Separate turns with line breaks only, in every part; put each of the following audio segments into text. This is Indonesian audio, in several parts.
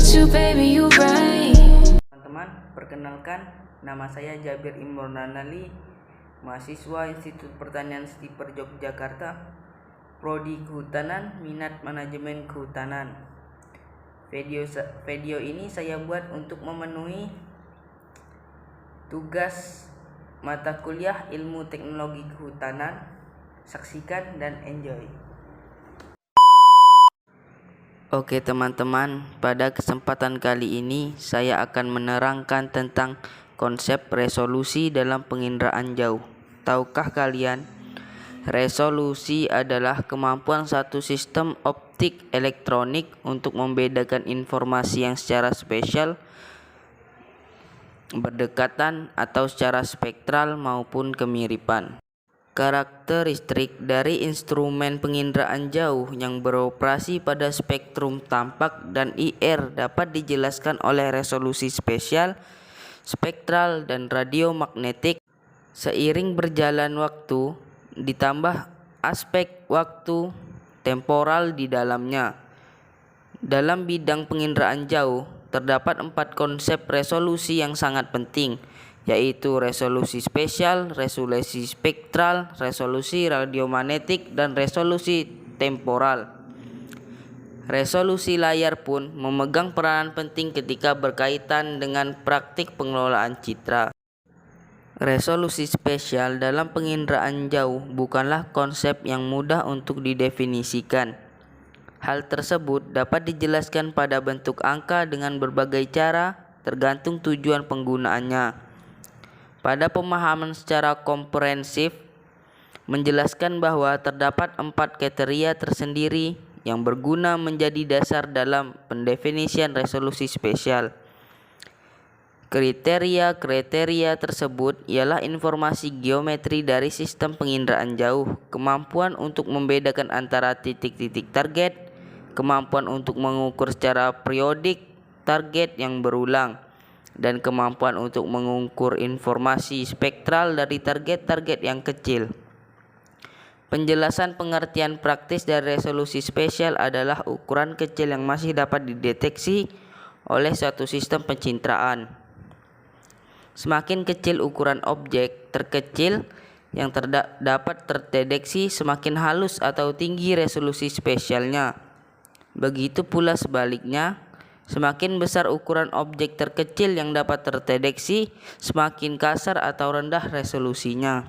with you, baby, you right.
Teman-teman, perkenalkan, nama saya Jabir Imron Ranali, mahasiswa Institut Pertanian Stiper Yogyakarta, Prodi Kehutanan, minat manajemen kehutanan. Video ini saya buat untuk memenuhi tugas mata kuliah Ilmu Teknologi Kehutanan. Saksikan dan enjoy. Oke teman-teman, pada kesempatan kali ini saya akan menerangkan tentang konsep resolusi dalam penginderaan jauh. Tahukah kalian, resolusi adalah kemampuan satu sistem optik elektronik untuk membedakan informasi yang secara spesial, berdekatan, atau secara spektral maupun kemiripan. Karakteristik dari instrumen penginderaan jauh yang beroperasi pada spektrum tampak dan IR dapat dijelaskan oleh resolusi spesial, spektral, dan radiomagnetik. Seiring berjalan waktu, ditambah aspek waktu temporal di dalamnya. Dalam bidang penginderaan jauh, terdapat 4 konsep resolusi yang sangat penting, yaitu resolusi spesial, resolusi spektral, resolusi radiomagnetik, dan resolusi temporal. Resolusi layar pun memegang peranan penting ketika berkaitan dengan praktik pengelolaan citra. Resolusi spesial dalam penginderaan jauh bukanlah konsep yang mudah untuk didefinisikan. Hal tersebut dapat dijelaskan pada bentuk angka dengan berbagai cara, tergantung tujuan penggunaannya. Pada pemahaman secara komprehensif, menjelaskan bahwa terdapat 4 kriteria tersendiri yang berguna menjadi dasar dalam pendefinisian resolusi spesial. Kriteria tersebut ialah informasi geometri dari sistem penginderaan jauh, kemampuan untuk membedakan antara titik-titik target, kemampuan untuk mengukur secara periodik target yang berulang, dan kemampuan untuk mengukur informasi spektral dari target-target yang kecil. Penjelasan pengertian praktis dari resolusi spesial adalah ukuran kecil yang masih dapat dideteksi oleh suatu sistem pencitraan. Semakin kecil ukuran objek terkecil yang dapat terdeteksi, semakin halus atau tinggi resolusi spesialnya. Begitu pula sebaliknya, semakin besar ukuran objek terkecil yang dapat terdeteksi, semakin kasar atau rendah resolusinya.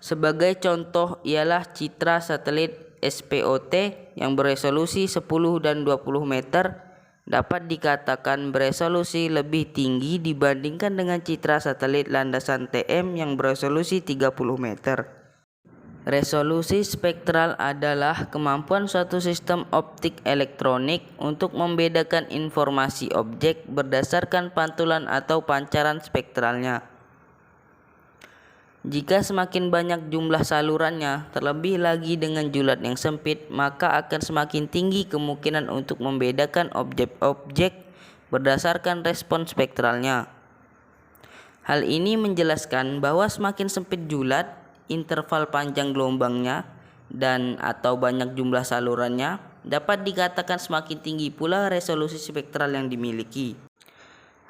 Sebagai contoh ialah citra satelit SPOT yang beresolusi 10 dan 20 meter dapat dikatakan beresolusi lebih tinggi dibandingkan dengan citra satelit landasan TM yang beresolusi 30 meter. Resolusi spektral adalah kemampuan suatu sistem optik elektronik untuk membedakan informasi objek berdasarkan pantulan atau pancaran spektralnya. Jika semakin banyak jumlah salurannya, terlebih lagi dengan julat yang sempit, maka akan semakin tinggi kemungkinan untuk membedakan objek-objek berdasarkan respon spektralnya. Hal ini menjelaskan bahwa semakin sempit julat, interval panjang gelombangnya, dan atau banyak jumlah salurannya, dapat dikatakan semakin tinggi pula resolusi spektral yang dimiliki.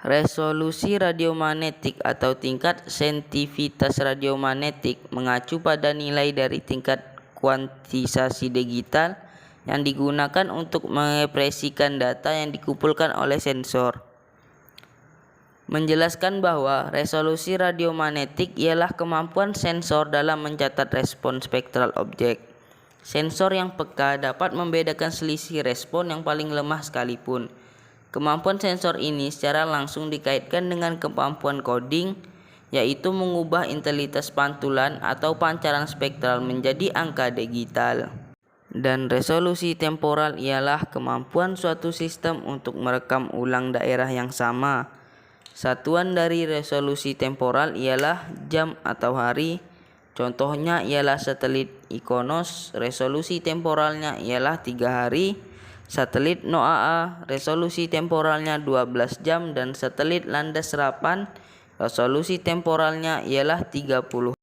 Resolusi radiomagnetik atau tingkat sensitivitas radiomagnetik mengacu pada nilai dari tingkat kuantisasi digital yang digunakan untuk mengekspresikan data yang dikumpulkan oleh sensor. Menjelaskan bahwa resolusi radiomagnetik ialah kemampuan sensor dalam mencatat respon spektral objek. Sensor yang peka dapat membedakan selisih respon yang paling lemah sekalipun. Kemampuan sensor ini secara langsung dikaitkan dengan kemampuan coding, yaitu mengubah intensitas pantulan atau pancaran spektral menjadi angka digital. Dan resolusi temporal ialah kemampuan suatu sistem untuk merekam ulang daerah yang sama. Satuan dari resolusi temporal ialah jam atau hari. Contohnya ialah satelit IKONOS, resolusi temporalnya ialah 3 hari. Satelit NOAA, resolusi temporalnya 12 jam, dan satelit landas serapan, resolusi temporalnya ialah 30.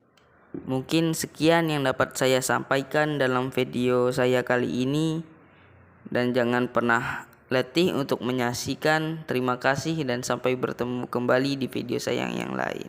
Mungkin sekian yang dapat saya sampaikan dalam video saya kali ini, dan jangan pernah letih untuk menyaksikan. Terima kasih dan sampai bertemu kembali di video saya yang lain.